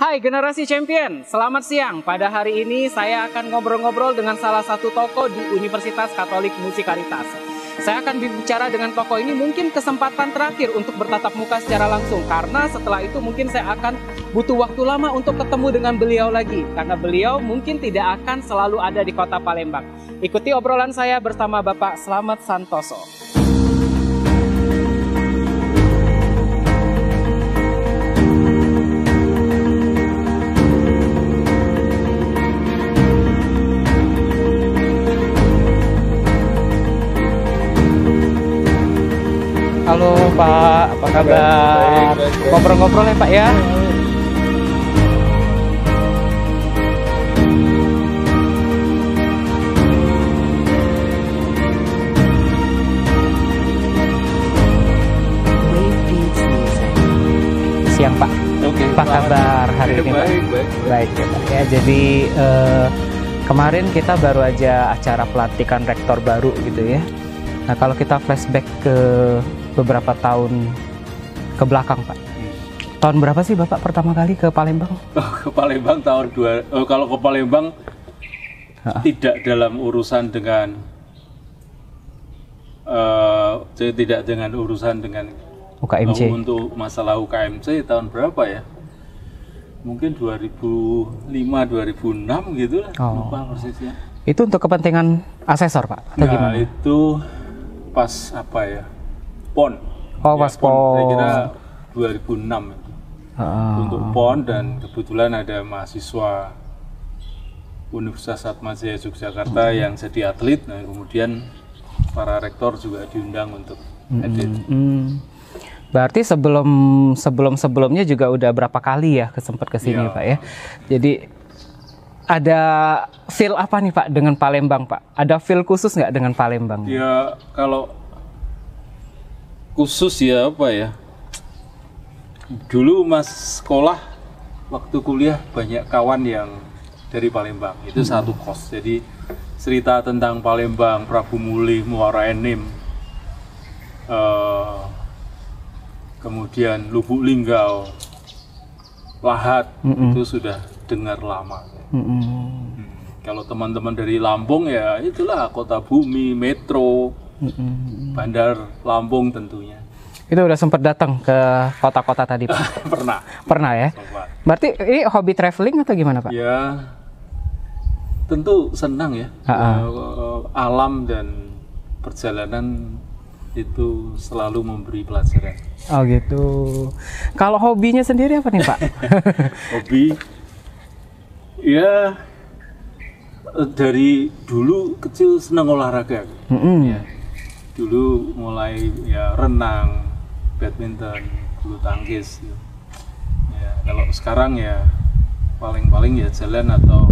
Hai Generasi Champion, selamat siang. Pada hari ini saya akan ngobrol-ngobrol dengan salah satu tokoh di Universitas Katolik Musikaritas. Saya akan berbicara dengan tokoh ini mungkin kesempatan terakhir untuk bertatap muka secara langsung. Karena setelah itu mungkin saya akan butuh waktu lama untuk ketemu dengan beliau lagi. Karena beliau mungkin tidak akan selalu ada di kota Palembang. Ikuti obrolan saya bersama Bapak Slamet Santoso. Halo Pak, apa kabar? Ngobrol-ngobrol ya Pak ya. Siang Pak. Oke. Apa kabar hari ini Pak? Baik ya Pak ya. Jadi kemarin kita baru aja acara pelantikan rektor baru gitu ya. Nah kalau kita flashback ke beberapa tahun ke belakang Pak. Tahun berapa sih Bapak pertama kali ke Palembang? Ke Palembang tahun kalau ke Palembang tidak dalam urusan dengan tidak dengan urusan dengan UKMC. Untuk masalah UKMC tahun berapa ya? Mungkin 2005 2006 gitu lah. Lupa persisnya. Itu untuk kepentingan asesor Pak atau gimana? Itu pas apa ya? PON. Oh, pas PON. Saya kira 2006 itu. Untuk PON, dan kebetulan ada mahasiswa Universitas Atmajaya Yogyakarta yang jadi atlet. Nah, kemudian para rektor juga diundang untuk edit. Berarti sebelumnya juga udah berapa kali ya sempat ke sini Pak ya. Jadi ada feel apa nih Pak dengan Palembang Pak? Ada feel khusus nggak dengan Palembang? Ya kalau khusus ya apa ya, dulu mas sekolah waktu kuliah banyak kawan yang dari Palembang, itu satu kos, jadi cerita tentang Palembang, Prabu Mulih, Muara Enim, kemudian Lubuk Linggau, Lahat, itu sudah dengar lama. Kalau teman-teman dari Lampung ya itulah kota bumi, metro, Bandar Lampung tentunya. Itu udah sempat datang ke kota-kota tadi Pak? Pernah ya? Sempat. Berarti ini hobi traveling atau gimana Pak? Ya, tentu senang ya. Alam dan perjalanan itu selalu memberi pelajaran. Oh gitu. Kalau hobinya sendiri apa nih Pak? Hobi, ya dari dulu kecil senang olahraga. Ya. Dulu mulai ya renang, badminton, bulu tangkis. Ya, kalau sekarang ya paling ya jalan atau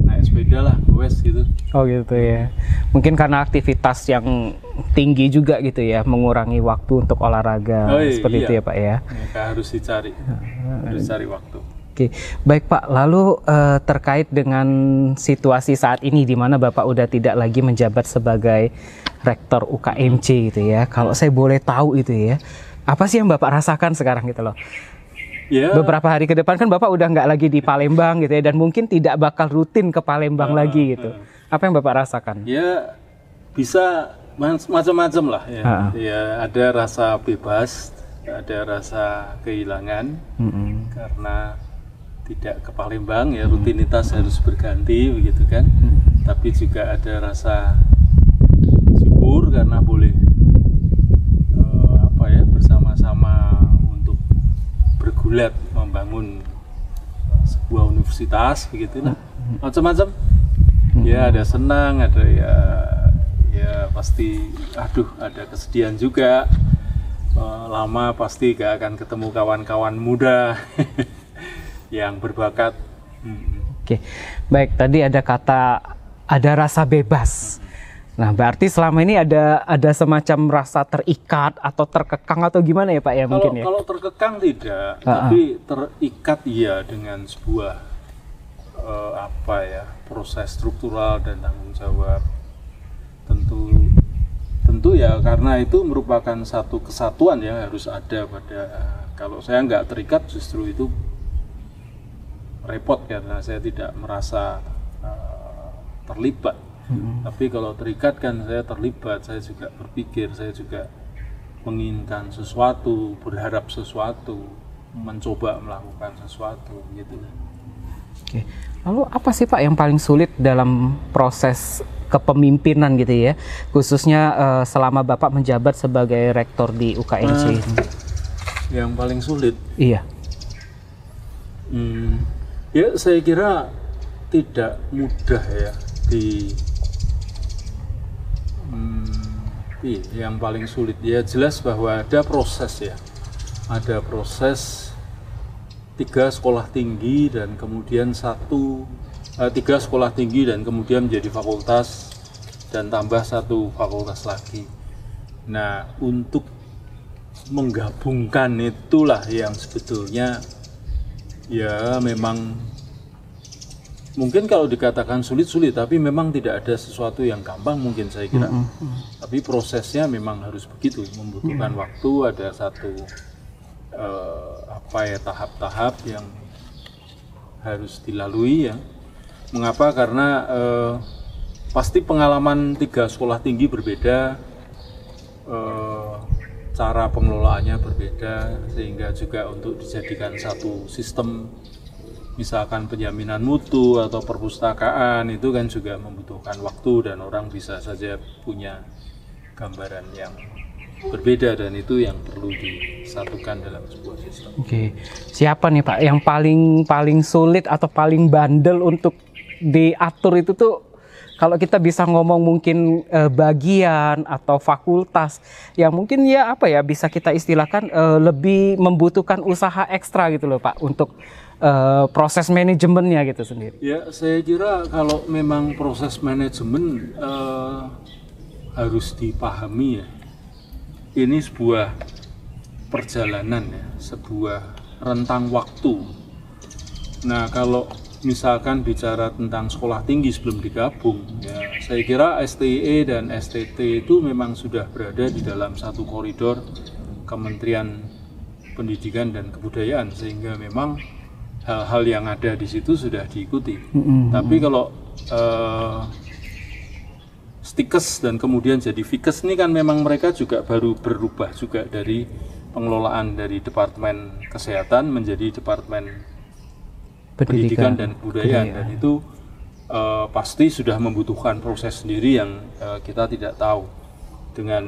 naik sepeda lah, goes gitu. Oh gitu ya. Mungkin karena aktivitas yang tinggi juga gitu ya, mengurangi waktu untuk olahraga seperti itu ya Pak ya. Ya harus dicari waktu. Oke, baik Pak. Lalu terkait dengan situasi saat ini di mana Bapak udah tidak lagi menjabat sebagai rektor UKMC gitu ya. Kalau saya boleh tahu itu ya, apa sih yang Bapak rasakan sekarang gitu loh? Ya. Beberapa hari ke depan kan Bapak udah nggak lagi di Palembang gitu ya, dan mungkin tidak bakal rutin ke Palembang lagi gitu. Apa yang Bapak rasakan? Ya bisa macam-macam lah ya. Ya ada rasa bebas, ada rasa kehilangan karena tidak ke Palembang ya, rutinitas harus berganti begitu kan. Tapi juga ada rasa syukur karena boleh bersama-sama untuk bergulat membangun sebuah universitas begitu lah. Macam-macam. Ya ada senang, ada ya pasti ada kesedihan juga. Lama pasti gak akan ketemu kawan-kawan muda yang berbakat. Oke, baik. Tadi ada kata ada rasa bebas. Nah, berarti selama ini ada semacam rasa terikat atau terkekang atau gimana ya Pak ya mungkin ya? Kalau terkekang tidak, tapi terikat iya dengan sebuah proses struktural dan tanggung jawab. Tentu ya karena itu merupakan satu kesatuan yang harus ada pada. Kalau saya nggak terikat justru itu repot karena saya tidak merasa terlibat. Tapi kalau terikat kan saya terlibat, saya juga berpikir, saya juga menginginkan sesuatu, berharap sesuatu, mencoba melakukan sesuatu gitu. Oke. Lalu apa sih Pak yang paling sulit dalam proses kepemimpinan gitu ya, khususnya selama Bapak menjabat sebagai rektor di UKNC ini? Yang paling sulit? Iya. Ya saya kira tidak mudah ya yang paling sulit ya jelas bahwa ada proses ya, ada proses 3 sekolah tinggi dan kemudian 3 sekolah tinggi dan kemudian menjadi fakultas dan tambah 1 fakultas lagi. Nah, untuk menggabungkan itulah yang sebetulnya ya memang mungkin kalau dikatakan sulit-sulit, tapi memang tidak ada sesuatu yang gampang mungkin saya kira. Tapi prosesnya memang harus begitu, membutuhkan waktu, ada satu tahap-tahap yang harus dilalui ya. Mengapa? Karena pasti pengalaman 3 sekolah tinggi berbeda, cara pengelolaannya berbeda, sehingga juga untuk dijadikan satu sistem misalkan penjaminan mutu atau perpustakaan itu kan juga membutuhkan waktu dan orang bisa saja punya gambaran yang berbeda dan itu yang perlu disatukan dalam sebuah sistem. Oke, siapa nih Pak yang paling sulit atau paling bandel untuk diatur itu tuh? Kalau kita bisa ngomong mungkin bagian atau fakultas yang mungkin ya apa ya bisa kita istilahkan lebih membutuhkan usaha ekstra gitu loh Pak untuk proses manajemennya gitu sendiri. Ya saya kira kalau memang proses manajemen harus dipahami ya. Ini sebuah perjalanan ya, sebuah rentang waktu. Nah kalau misalkan bicara tentang sekolah tinggi sebelum digabung, ya, saya kira STE dan STT itu memang sudah berada di dalam satu koridor Kementerian Pendidikan dan Kebudayaan, sehingga memang hal-hal yang ada di situ sudah diikuti. Tapi kalau stikes dan kemudian jadi fikes ini kan memang mereka juga baru berubah juga dari pengelolaan dari Departemen Kesehatan menjadi Departemen Pendidikan dan Kebudayaan. Dan itu pasti sudah membutuhkan proses sendiri yang kita tidak tahu. Dengan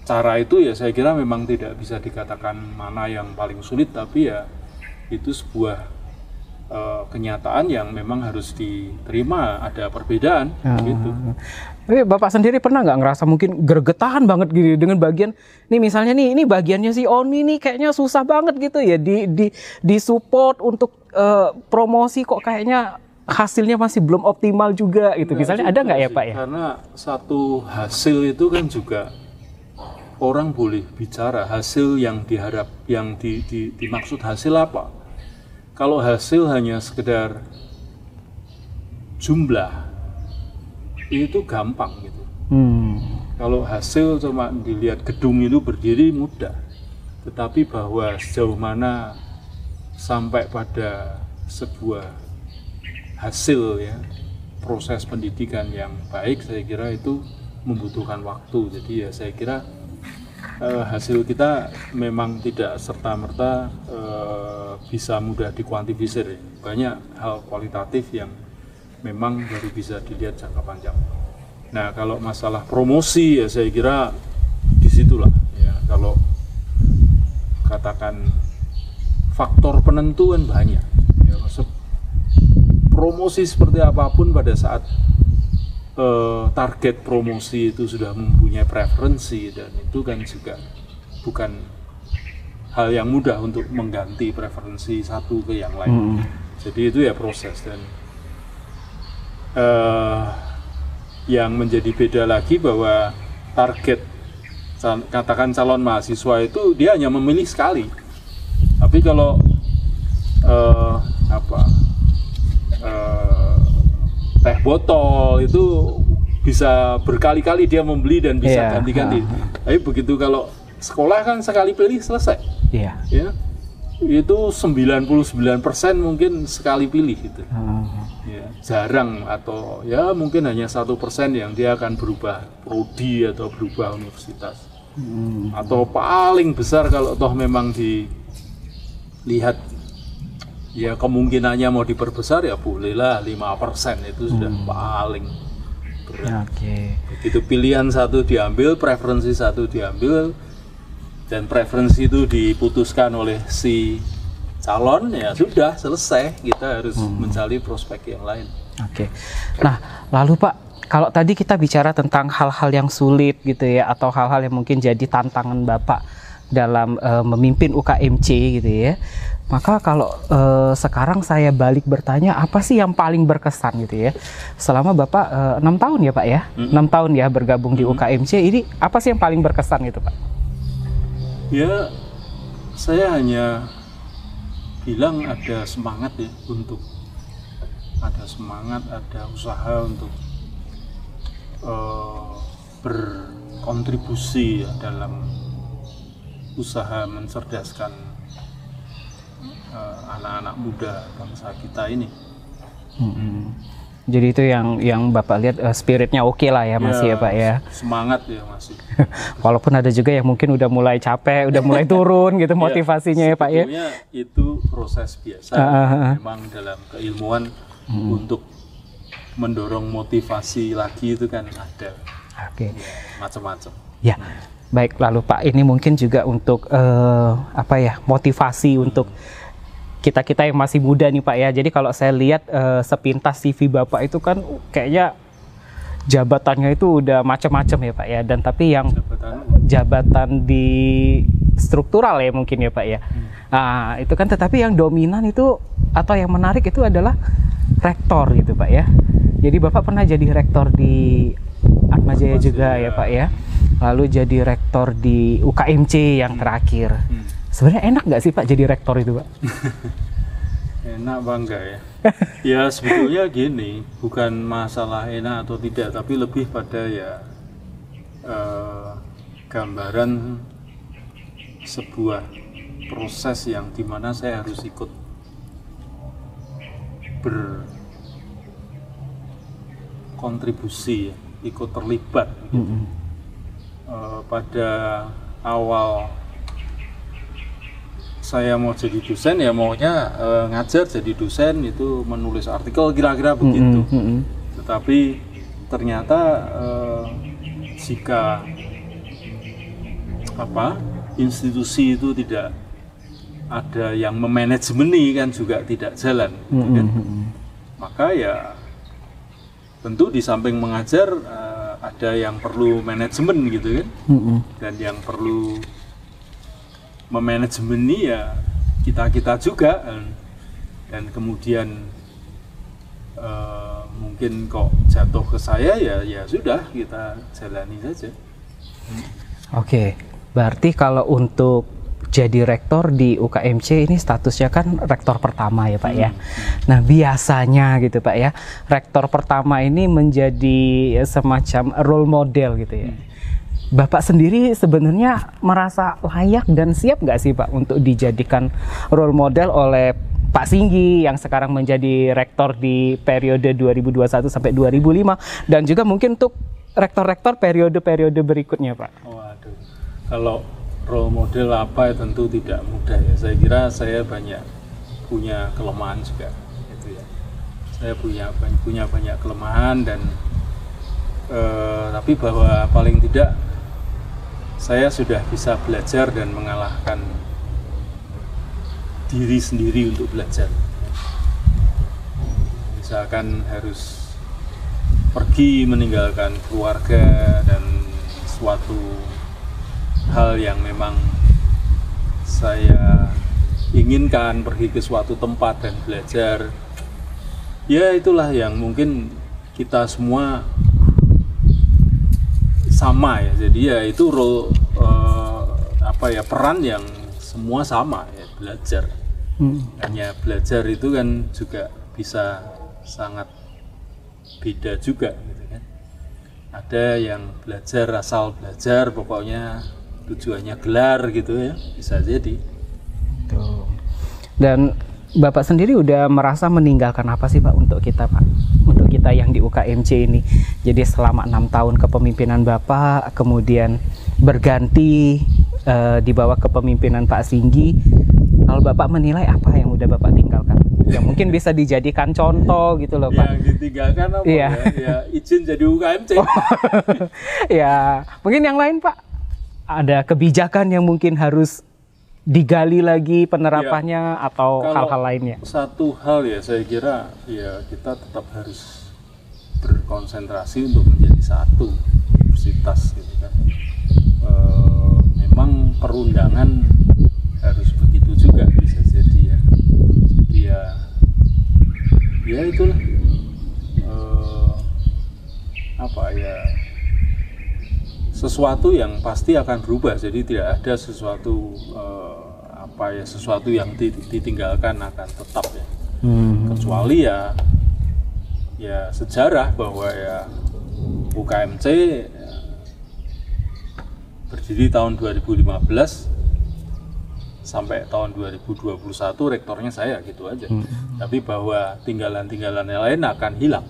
cara itu ya saya kira memang tidak bisa dikatakan mana yang paling sulit, tapi ya itu sebuah kenyataan yang memang harus diterima, ada perbedaan gitu. Tapi Bapak sendiri pernah nggak ngerasa mungkin gergetahan banget gitu dengan bagian nih misalnya nih ini bagiannya si Oni nih kayaknya susah banget gitu ya di support untuk promosi kok kayaknya hasilnya masih belum optimal juga gitu. Misalnya ada nggak ya Pak ya? Karena satu hasil itu kan juga orang boleh bicara hasil yang diharap, yang dimaksud hasil apa. Kalau hasil hanya sekedar jumlah, itu gampang gitu. Kalau hasil cuma dilihat gedung itu berdiri mudah, tetapi bahwa sejauh mana sampai pada sebuah hasil ya, proses pendidikan yang baik, saya kira itu membutuhkan waktu. Jadi ya saya kira hasil kita memang tidak serta-merta bisa mudah dikuantifisir. Banyak hal kualitatif yang memang baru bisa dilihat jangka panjang. Nah kalau masalah promosi ya saya kira disitulah ya, kalau katakan faktor penentu kan banyak ya, promosi seperti apapun pada saat target promosi itu sudah mempunyai preferensi, dan itu kan juga bukan hal yang mudah untuk mengganti preferensi satu ke yang lain. Jadi itu ya proses, dan yang menjadi beda lagi bahwa target katakan calon mahasiswa itu dia hanya memilih sekali, tapi kalau teh botol itu bisa berkali-kali dia membeli dan bisa ganti-ganti. Tapi begitu kalau sekolah kan sekali pilih selesai. Ya. Itu 99% mungkin sekali pilih gitu. Ya, jarang atau ya mungkin hanya 1% yang dia akan berubah prodi atau berubah universitas. Atau paling besar kalau toh memang dilihat ya kemungkinannya mau diperbesar ya bolehlah 5% itu sudah paling berat. Begitu pilihan satu diambil, preferensi satu diambil, dan preferensi itu diputuskan oleh si calon, ya sudah selesai, kita harus mencari prospek yang lain. Nah lalu Pak, kalau tadi kita bicara tentang hal-hal yang sulit gitu ya, atau hal-hal yang mungkin jadi tantangan Bapak dalam memimpin UKMC gitu ya, maka kalau sekarang saya balik bertanya, apa sih yang paling berkesan gitu ya selama Bapak 6 tahun ya Pak ya, 6 tahun ya bergabung di UKMC ini, apa sih yang paling berkesan gitu Pak? Ya, saya hanya bilang ada semangat ya, ada semangat, ada usaha untuk berkontribusi ya, dalam usaha mencerdaskan anak-anak muda bangsa kita ini. Jadi itu yang Bapak lihat spiritnya oke lah ya masih ya Pak ya. Semangat ya masih. Walaupun ada juga yang mungkin udah mulai capek, udah mulai turun gitu motivasinya ya Pak ya. Sebetulnya itu proses biasa memang dalam keilmuan untuk mendorong motivasi lagi itu kan ada. Ya, macam-macam. Ya. Baik, lalu Pak ini mungkin juga untuk motivasi untuk kita yang masih muda nih Pak ya. Jadi kalau saya lihat sepintas CV Bapak itu kan kayaknya jabatannya itu udah macam-macam ya Pak ya. Dan tapi yang jabatan di struktural ya mungkin ya Pak ya. Nah itu kan, tetapi yang dominan itu atau yang menarik itu adalah rektor gitu Pak ya. Jadi Bapak pernah jadi rektor di Atmajaya juga ya Pak ya. Lalu jadi rektor di UKMC yang terakhir. Sebenarnya enak nggak sih Pak jadi rektor itu Pak? Enak bangga ya. Ya sebetulnya gini, bukan masalah enak atau tidak, tapi lebih pada ya gambaran sebuah proses yang dimana saya harus ikut berkontribusi, ikut terlibat gitu. Pada awal saya mau jadi dosen ya maunya ngajar jadi dosen, itu menulis artikel kira-kira begitu. Tetapi ternyata jika institusi itu tidak ada yang memanajemeni kan juga tidak jalan gitu kan. Maka ya tentu di samping mengajar ada yang perlu manajemen gitu kan. Dan yang perlu memanajemeni ya kita juga, dan kemudian mungkin kok jatuh ke saya ya sudah, kita jalani saja. Berarti kalau untuk jadi rektor di UKMC ini statusnya kan rektor pertama ya Pak ya. Nah biasanya gitu Pak ya, rektor pertama ini menjadi semacam role model gitu ya. Bapak sendiri sebenarnya merasa layak dan siap nggak sih Pak untuk dijadikan role model oleh Pak Singgi yang sekarang menjadi rektor di periode 2021 sampai 2005, dan juga mungkin untuk rektor-rektor periode-periode berikutnya Pak? Waduh, kalau role model apa ya tentu tidak mudah ya. Saya kira saya punya kelemahan juga gitu ya. Saya punya banyak kelemahan, dan tapi bahwa paling tidak saya sudah bisa belajar dan mengalahkan diri sendiri untuk belajar. Misalkan harus pergi meninggalkan keluarga dan suatu hal yang memang saya inginkan, pergi ke suatu tempat dan belajar. Ya itulah yang mungkin kita semua sama ya, jadi ya itu role peran yang semua sama ya, belajar. Hanya belajar itu kan juga bisa sangat beda juga gitu kan. Ada yang belajar asal belajar, pokoknya tujuannya gelar gitu ya, bisa jadi. Dan Bapak sendiri udah merasa meninggalkan apa sih Pak untuk kita Pak? Untuk kita yang di UKMC ini. Jadi selama 6 tahun kepemimpinan Bapak, kemudian berganti dibawa kepemimpinan Pak Singgi. Kalau Bapak menilai apa yang udah Bapak tinggalkan? Yang mungkin bisa dijadikan contoh gitu loh Pak. Yang ditinggalkan apa ya? Ya izin jadi UKMC. Ya, mungkin yang lain Pak. Ada kebijakan yang mungkin harus digali lagi penerapannya atau hal-hal lainnya? Satu hal ya, saya kira ya kita tetap harus berkonsentrasi untuk menjadi satu universitas gitu kan. Memang perundangan harus begitu juga bisa jadi ya. Jadi ya itulah sesuatu yang pasti akan berubah. Jadi tidak ada sesuatu sesuatu yang ditinggalkan akan tetap ya. Kecuali ya sejarah bahwa ya UKMC berdiri tahun 2015 sampai tahun 2021 rektornya saya gitu aja. Tapi bahwa tinggalan-tinggalan yang lain akan hilang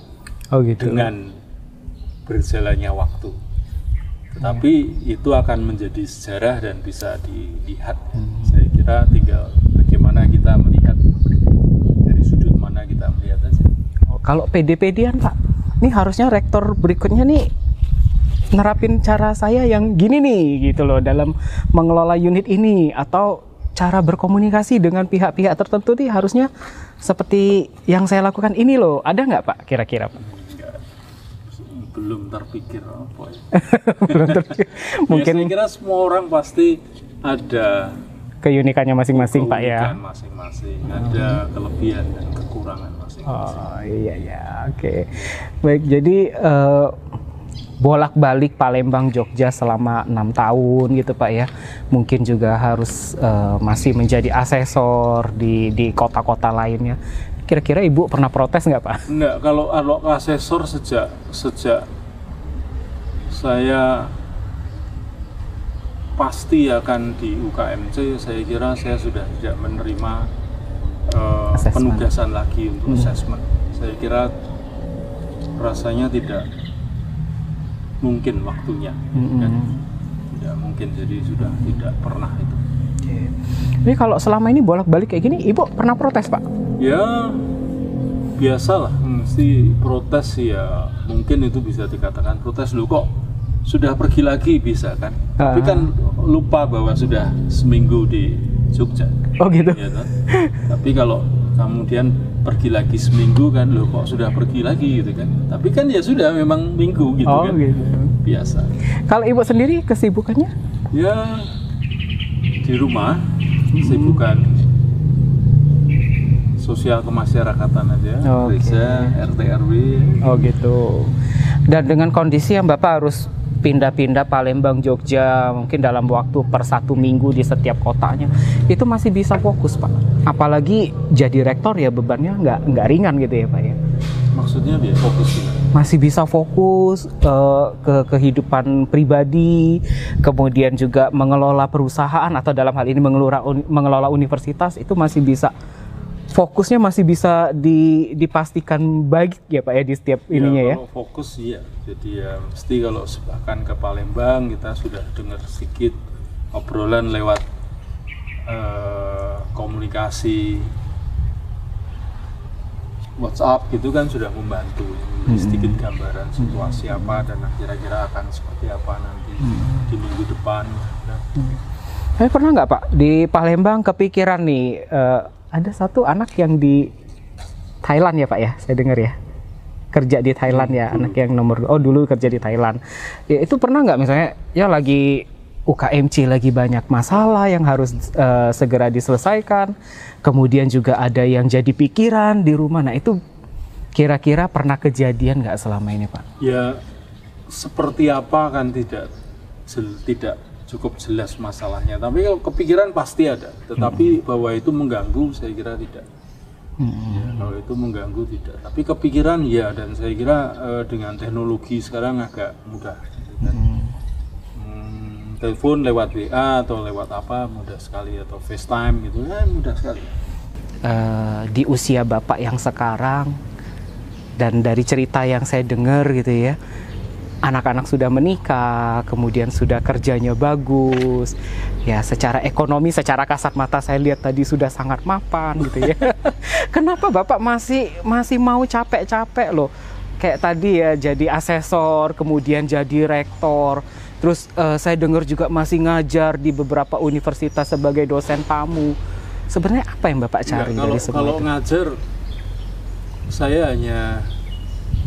dengan berjalannya waktu. Tetapi itu akan menjadi sejarah dan bisa dilihat. Saya kira tinggal bagaimana kita melihat, dari sudut mana kita melihat aja. Kalau PD-PD-an Pak, ini harusnya rektor berikutnya nih nerapin cara saya yang gini nih gitu loh dalam mengelola unit ini, atau cara berkomunikasi dengan pihak-pihak tertentu nih harusnya seperti yang saya lakukan ini loh. Ada nggak Pak kira-kira Pak? Belum terpikir apa ya. Mungkin saya kira semua orang pasti ada keunikannya masing-masing Pak ya. Masing-masing ada kelebihan dan kekurangan masing-masing. Oh iya oke. Baik, jadi bolak-balik Palembang Jogja selama 6 tahun gitu Pak ya. Mungkin juga harus masih menjadi asesor di kota-kota lainnya. Kira-kira Ibu pernah protes nggak Pak? Enggak, kalau asesor sejak saya pasti akan di UKMC, saya kira saya sudah tidak menerima penugasan lagi untuk assessment. Saya kira rasanya tidak mungkin waktunya, tidak mungkin, jadi sudah tidak pernah itu. Jadi kalau selama ini bolak-balik kayak gini, Ibu pernah protes Pak? Ya biasalah, mesti protes ya, mungkin itu bisa dikatakan protes. Loh kok sudah pergi lagi bisa kan? Tapi kan lupa bahwa sudah seminggu di Jogja. Oh gitu. Ya, kan? Tapi kalau kemudian pergi lagi seminggu kan, loh kok sudah pergi lagi gitu kan? Tapi kan ya sudah memang minggu gitu kan? Gitu. Biasa. Kalau Ibu sendiri kesibukannya? Ya di rumah, kesibukan sosial kemasyarakatan aja, gereja, RT RW. Oh gitu. Dan dengan kondisi yang Bapak harus pindah-pindah Palembang Jogja mungkin dalam waktu per 1 minggu di setiap kotanya, itu masih bisa fokus Pak. Apalagi jadi rektor ya bebannya nggak ringan gitu ya Pak ya. Maksudnya dia fokus juga. Masih bisa fokus ke kehidupan pribadi, kemudian juga mengelola perusahaan atau dalam hal ini mengelola universitas, itu masih bisa. Fokusnya masih bisa dipastikan baik ya Pak ya di setiap ininya ya. Kalau fokus iya, jadi ya mesti kalau bahkan ke Palembang kita sudah dengar sedikit obrolan lewat komunikasi WhatsApp gitu kan sudah membantu sedikit gambaran situasi apa dan kira-kira akan seperti apa nanti di minggu depan. Saya pernah nggak Pak di Palembang kepikiran nih ada satu anak yang di Thailand ya Pak ya, saya dengar ya, kerja di Thailand ya, anak yang dulu kerja di Thailand. Ya, itu pernah nggak misalnya ya lagi UKMC lagi banyak masalah yang harus segera diselesaikan, kemudian juga ada yang jadi pikiran di rumah. Nah itu kira-kira pernah kejadian nggak selama ini Pak? Ya seperti apa kan tidak cukup jelas masalahnya, tapi kalau kepikiran pasti ada, tetapi bahwa itu mengganggu saya kira tidak. Ya, kalau itu mengganggu tidak, tapi kepikiran ya, dan saya kira dengan teknologi sekarang agak mudah kan? Telepon lewat WA atau lewat apa mudah sekali, atau FaceTime gitu kan mudah sekali. di usia Bapak yang sekarang, dan dari cerita yang saya dengar gitu ya, anak-anak sudah menikah, kemudian sudah kerjanya bagus, ya secara ekonomi, secara kasat mata saya lihat tadi sudah sangat mapan gitu ya. Kenapa Bapak masih mau capek-capek loh? Kayak tadi ya, jadi asesor, kemudian jadi rektor, terus saya dengar juga masih ngajar di beberapa universitas sebagai dosen tamu. Sebenarnya apa yang Bapak cari dari semua kalau itu? Ngajar, saya hanya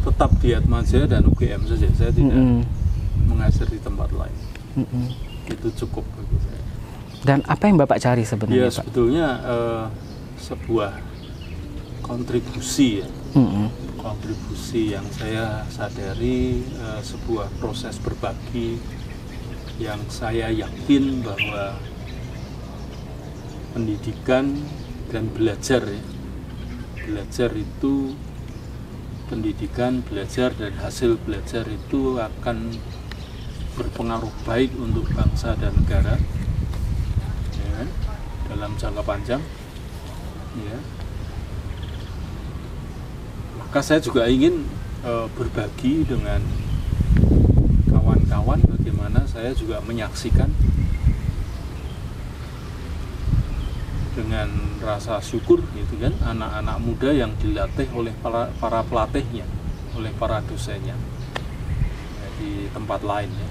tetap di Atmaja dan UGM saja. Saya tidak mengajar di tempat lain. Itu cukup bagi saya. Dan apa yang Bapak cari sebenarnya? Ya sebetulnya sebuah kontribusi ya. Kontribusi yang saya sadari, sebuah proses berbagi yang saya yakin bahwa pendidikan dan belajar ya. Belajar itu, pendidikan, belajar dan hasil belajar itu akan berpengaruh baik untuk bangsa dan negara ya, dalam jangka panjang ya. Maka saya juga ingin berbagi dengan kawan-kawan bagaimana saya juga menyaksikan dengan rasa syukur gitu kan, anak-anak muda yang dilatih oleh para pelatihnya, oleh para dosennya ya, di tempat lain ya.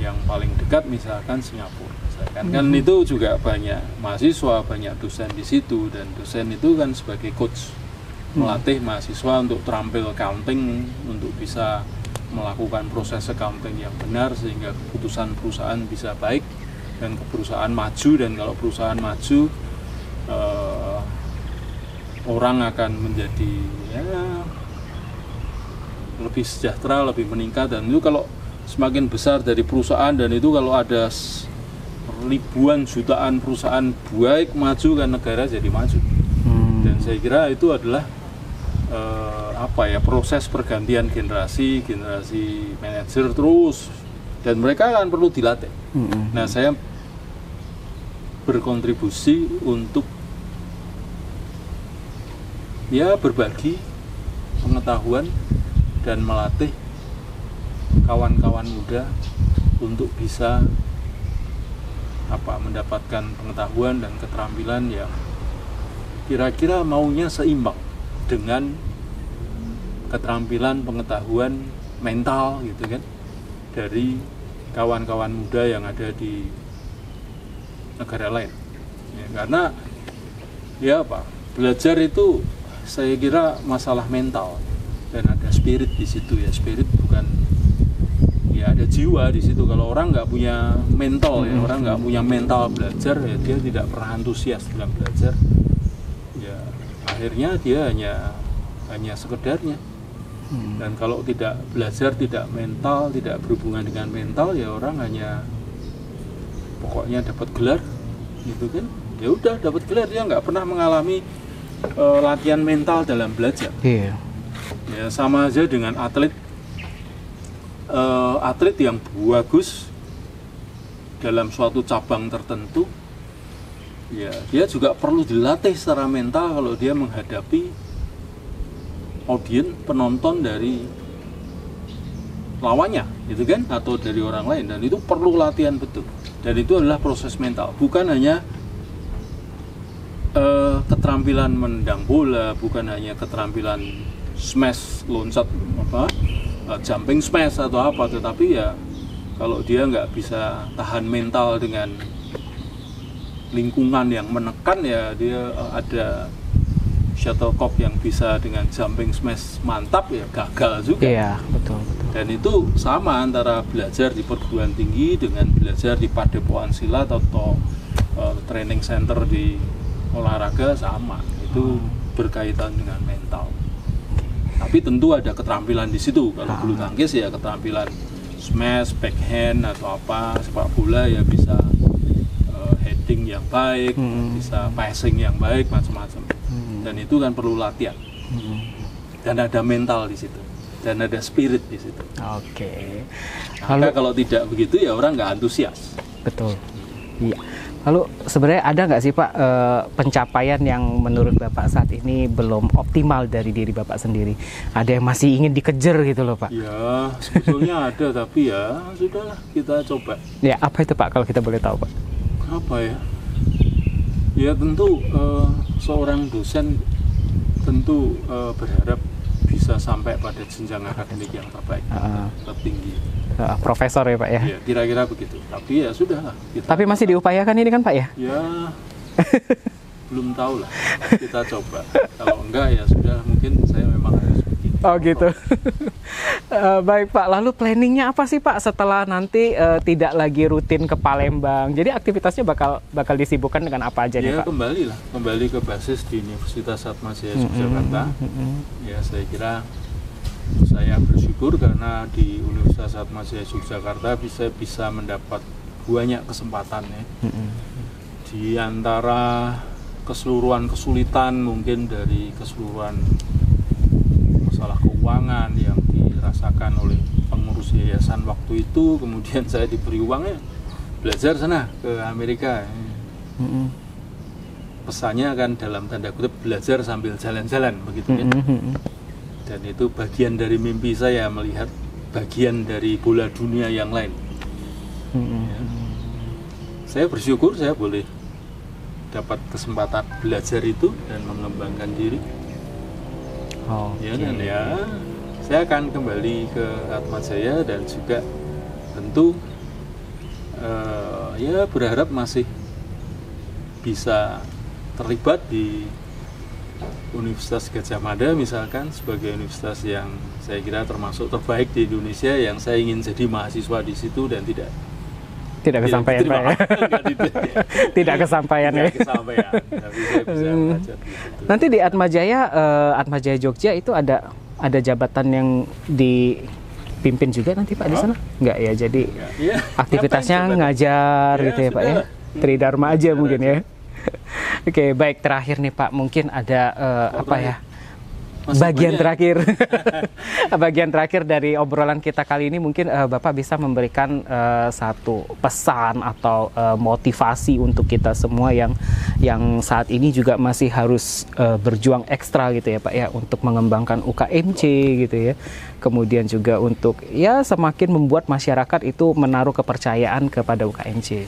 Yang paling dekat misalkan Singapura misalkan. Kan itu juga banyak mahasiswa, banyak dosen di situ, dan dosen itu kan sebagai coach melatih mahasiswa untuk terampil accounting, untuk bisa melakukan proses accounting yang benar sehingga keputusan perusahaan bisa baik dan perusahaan maju. Dan kalau perusahaan maju, orang akan menjadi ya, lebih sejahtera, lebih meningkat. Dan itu kalau semakin besar dari perusahaan, dan itu kalau ada ribuan jutaan perusahaan baik maju, kan negara jadi maju. Dan saya kira itu adalah proses pergantian generasi manajer terus, dan mereka akan perlu dilatih. Nah, saya berkontribusi untuk ya berbagi pengetahuan dan melatih kawan-kawan muda untuk bisa mendapatkan pengetahuan dan keterampilan yang kira-kira maunya seimbang dengan keterampilan pengetahuan mental gitu kan dari kawan-kawan muda yang ada di negara lain ya, karena belajar itu saya kira masalah mental, dan ada spirit di situ ya. Spirit bukan ya, ada jiwa di situ. Kalau orang nggak punya mental ya, orang nggak punya mental belajar ya, dia tidak pernah antusias dalam belajar ya, akhirnya dia hanya sekedarnya. Dan kalau tidak belajar, tidak mental, tidak berhubungan dengan mental ya, orang hanya pokoknya dapat gelar gitu kan, ya udah dapat gelar, dia nggak pernah mengalami latihan mental dalam belajar. Ya sama aja dengan atlet yang bagus dalam suatu cabang tertentu ya, dia juga perlu dilatih secara mental kalau dia menghadapi audiens, penonton dari lawannya gitu kan, atau dari orang lain. Dan itu perlu latihan betul, dan itu adalah proses mental, bukan hanya keterampilan menendang bola, bukan hanya keterampilan smash, loncat jumping smash atau apa, tetapi ya kalau dia nggak bisa tahan mental dengan lingkungan yang menekan ya, dia ada shuttlecock yang bisa dengan jumping smash mantap ya, gagal juga. Iya, betul. Dan itu sama antara belajar di perguruan tinggi dengan belajar di padepokan silat atau training center di olahraga, sama. Itu berkaitan dengan mental. Tapi tentu ada keterampilan di situ. Kalau bulu tangkis ya keterampilan smash, backhand atau apa. Sepak bola ya bisa heading yang baik, bisa passing yang baik, macam-macam. Dan itu kan perlu latihan. Dan ada mental di situ. Dan ada spirit di situ. Oke. Maka kalau tidak begitu ya orang nggak antusias. Betul. Iya. Lalu sebenarnya ada nggak sih Pak pencapaian yang menurut Bapak saat ini belum optimal dari diri Bapak sendiri? Ada yang masih ingin dikejar gitu loh Pak? Ya sebetulnya ada, tapi ya sudahlah, kita coba. Ya apa itu Pak kalau kita boleh tahu Pak? Apa ya? Ya tentu seorang dosen tentu berharap bisa sampai pada jenjang akademik yang terbaik, tertinggi. Profesor ya Pak ya? Ya kira-kira begitu. Tapi ya sudahlah. Tapi masih diupayakan ini kan Pak ya? Ya belum tahu lah. Kita coba. Kalau enggak ya sudah, mungkin saya memang harus begitu. Oh gitu. Baik Pak. Lalu planningnya apa sih Pak setelah nanti tidak lagi rutin ke Palembang? Jadi aktivitasnya bakal disibukkan dengan apa aja nih Pak? Ya kembali ke basis di Universitas Atmajaya Yogyakarta. Ya saya kira saya bersyukur karena di Universitas Atmajaya Yogyakarta bisa mendapat banyak kesempatan ya. Di antara keseluruhan kesulitan, mungkin dari keseluruhan masalah keuangan yang dirasakan oleh pengurus yayasan waktu itu, kemudian saya diberi uangnya belajar sana ke Amerika. Pesannya kan dalam tanda kutip belajar sambil jalan-jalan begitu ya. Dan itu bagian dari mimpi saya melihat bagian dari bola dunia yang lain. Ya. Saya bersyukur saya boleh dapat kesempatan belajar itu dan mengembangkan diri. Ya, dan ya saya akan kembali ke Atmajaya dan juga tentu ya berharap masih bisa terlibat di Universitas Gadjah Mada misalkan, sebagai universitas yang saya kira termasuk terbaik di Indonesia, yang saya ingin jadi mahasiswa di situ dan tidak kesampaian Pak ya? Tidak kesampaian ya? Tidak kesampaian, tapi saya bisa belajar di situ. Nanti di Atmajaya Jogja itu ada jabatan yang dipimpin juga nanti Pak di sana? Enggak ya, jadi aktivitasnya ngajar gitu ya Pak ya? Tridharma aja mungkin ya? Oke, baik, terakhir nih Pak, mungkin ada bagian terakhir dari obrolan kita kali ini, mungkin Bapak bisa memberikan satu pesan atau motivasi untuk kita semua yang saat ini juga masih harus berjuang ekstra gitu ya Pak ya, untuk mengembangkan UKMC gitu ya, kemudian juga untuk ya semakin membuat masyarakat itu menaruh kepercayaan kepada UKMC.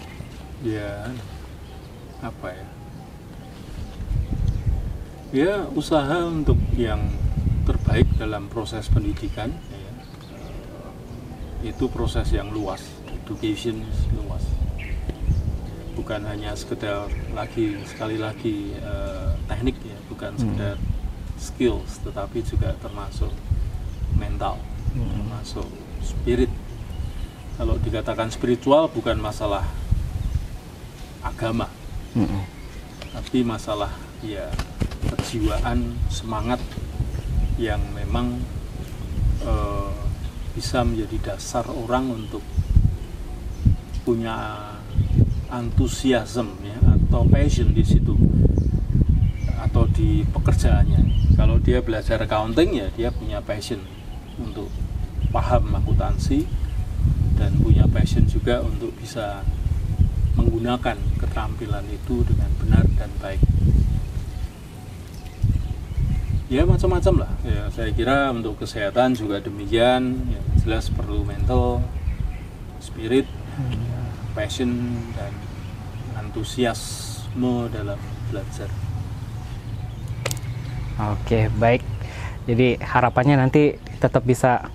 Ya, apa ya? Ya, usaha untuk yang terbaik dalam proses pendidikan ya. Itu proses yang luas, education luas, bukan hanya sekedar sekali lagi teknik ya, bukan sekedar skills, tetapi juga termasuk mental, termasuk spirit. Kalau dikatakan spiritual bukan masalah agama, tapi masalah ya kejiwaan, semangat yang memang bisa menjadi dasar orang untuk punya antusiasme ya, atau passion di situ atau di pekerjaannya. Kalau dia belajar accounting ya dia punya passion untuk paham akuntansi dan punya passion juga untuk bisa menggunakan keterampilan itu dengan benar dan baik. Ya macam-macam lah ya, saya kira untuk kesehatan juga demikian ya, jelas perlu mental, spirit, passion dan antusiasme dalam belajar. Oke, baik, jadi harapannya nanti tetap bisa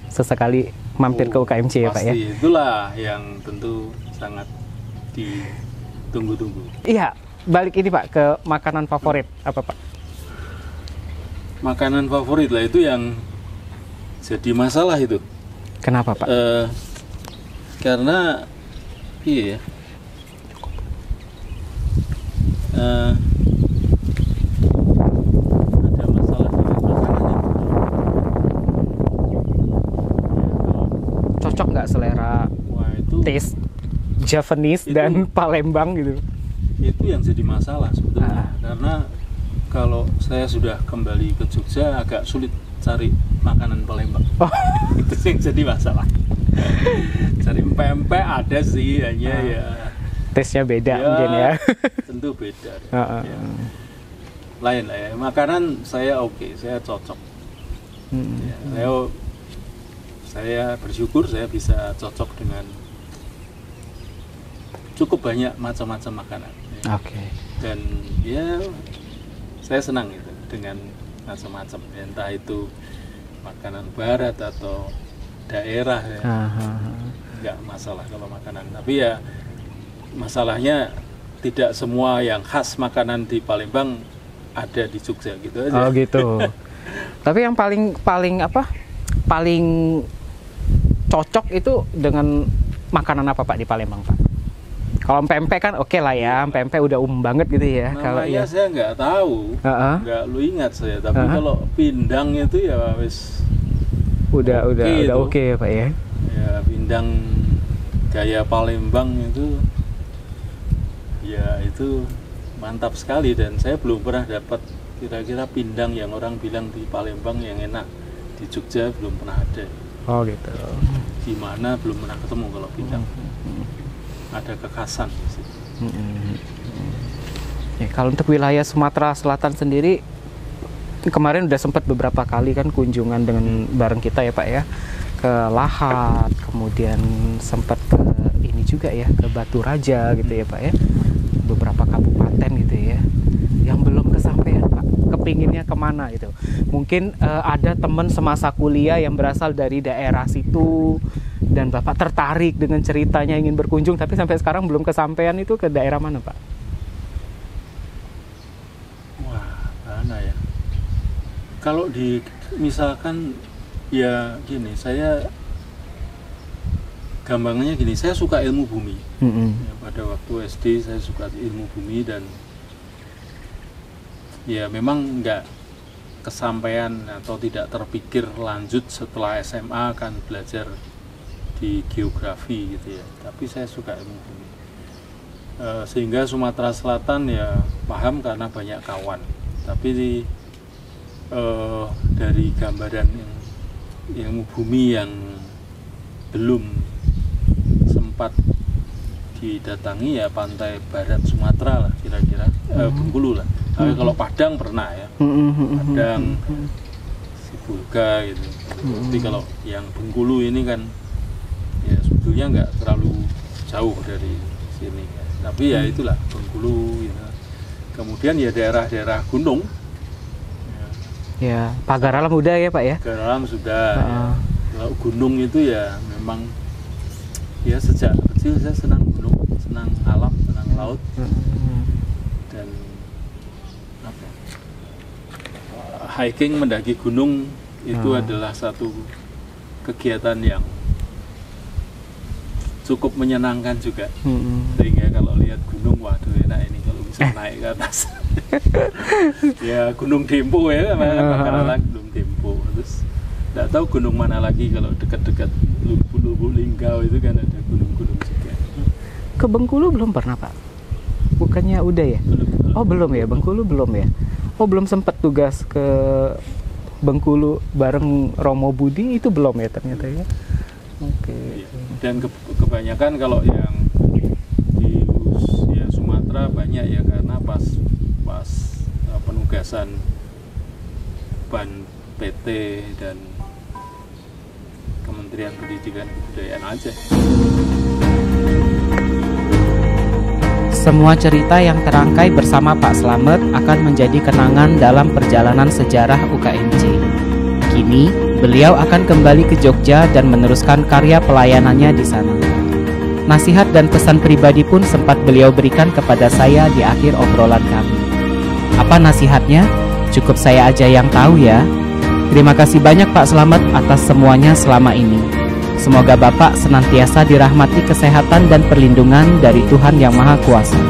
sesekali mampir ke UKMC ya Pak ya. Pasti, itulah yang tentu sangat ditunggu-tunggu. Iya, balik ini Pak ke makanan favorit apa Pak? Makanan favorit lah itu yang jadi masalah itu. Kenapa Pak? Karena iya ada masalah dengan makanannya. Cocok nggak selera taste Javanese dan Palembang gitu? Itu yang jadi masalah sebetulnya. Karena kalau saya sudah kembali ke Jogja agak sulit cari makanan Palembang. Itu yang jadi masalah. Cari pempek ada sih, hanya ya Taste-nya beda mungkin ya. Tentu beda. Ya. Lain lah ya. Makanan saya oke, saya cocok. Ya, saya bersyukur saya bisa cocok dengan cukup banyak macam-macam makanan. Ya. Dan ya saya senang itu dengan macam-macam. Ya, entah itu makanan barat atau daerah ya. Nggak masalah kalau makanan. Tapi ya masalahnya tidak semua yang khas makanan di Palembang ada di Jogja gitu aja. Oh gitu. Tapi yang paling cocok itu dengan makanan apa Pak di Palembang Pak? Kalau pempek kan oke lah ya, pempek udah banget gitu ya. Kalau ya saya nggak tahu, nggak lu ingat saya. Tapi kalau pindang itu ya wis udah oke Pak ya. Ya pindang gaya Palembang itu ya itu mantap sekali, dan saya belum pernah dapat kira-kira pindang yang orang bilang di Palembang yang enak. Di Jogja belum pernah ada. Oh gitu. Di mana belum pernah ketemu kalau pindang. Ada kekhasan di situ. Ya, kalau untuk wilayah Sumatera Selatan sendiri, kemarin udah sempat beberapa kali kan kunjungan dengan bareng kita ya Pak ya, ke Lahat, kemudian sempat ke ini juga ya, ke Batu Raja gitu ya Pak ya, beberapa kabupaten gitu ya, yang belum kesampaian Pak, kepinginnya kemana gitu. Mungkin ada teman semasa kuliah yang berasal dari daerah situ dan Bapak tertarik dengan ceritanya ingin berkunjung, tapi sampai sekarang belum kesampaian. Itu ke daerah mana Pak? Wah, mana ya? Kalau misalkan ya gini, saya gampangnya gini, saya suka ilmu bumi. Ya, pada waktu SD saya suka ilmu bumi, dan ya memang nggak kesampaian atau tidak terpikir lanjut setelah SMA akan belajar di geografi gitu ya. Tapi saya suka ilmu bumi. Sehingga Sumatera Selatan ya paham karena banyak kawan. Tapi dari gambaran ilmu bumi yang belum sempat didatangi ya pantai barat Sumatera lah kira-kira, Bengkulu lah. Tapi kalau Padang pernah ya, Padang, Sibolga gitu. Tapi kalau yang Bengkulu ini kan ya sebetulnya nggak terlalu jauh dari sini ya. Tapi ya itulah Bengkulu gitu. Kemudian ya daerah-daerah gunung ya, Pagar Alam udah ya Pak ya? Pagar Alam sudah ya. Kalau gunung itu ya memang ya sejak kecil saya senang gunung, senang alam, senang laut. Dan hiking, mendaki gunung itu adalah satu kegiatan yang cukup menyenangkan juga. Sehingga kalau lihat gunung, waduh enak ini kalau bisa naik ke atas. Ya Gunung Dempo ya, karena Gunung Dempo. Terus nggak tahu gunung mana lagi kalau dekat-dekat Lubuk Linggau itu kan ada gunung-gunung juga. Ke Bengkulu belum pernah Pak? Bukannya udah ya? Belum. Oh belum ya, Bengkulu belum ya? Oh belum sempat tugas ke Bengkulu bareng Romo Budi, itu belum ya ternyata ya? Oke. Dan kebanyakan kalau yang di ya Sumatera banyak ya, karena pas penugasan ban PT dan Kementerian Pendidikan dan Kebudayaan aja. Semua cerita yang terangkai bersama Pak Slamet akan menjadi kenangan dalam perjalanan sejarah UKMC. Kini, beliau akan kembali ke Jogja dan meneruskan karya pelayanannya di sana. Nasihat dan pesan pribadi pun sempat beliau berikan kepada saya di akhir obrolan kami. Apa nasihatnya? Cukup saya aja yang tahu ya. Terima kasih banyak Pak Slamet atas semuanya selama ini. Semoga Bapak senantiasa dirahmati kesehatan dan perlindungan dari Tuhan Yang Maha Kuasa.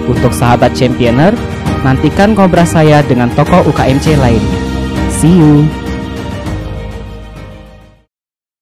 Untuk sahabat Championer, nantikan ngobrol saya dengan tokoh UKMC lainnya. See you!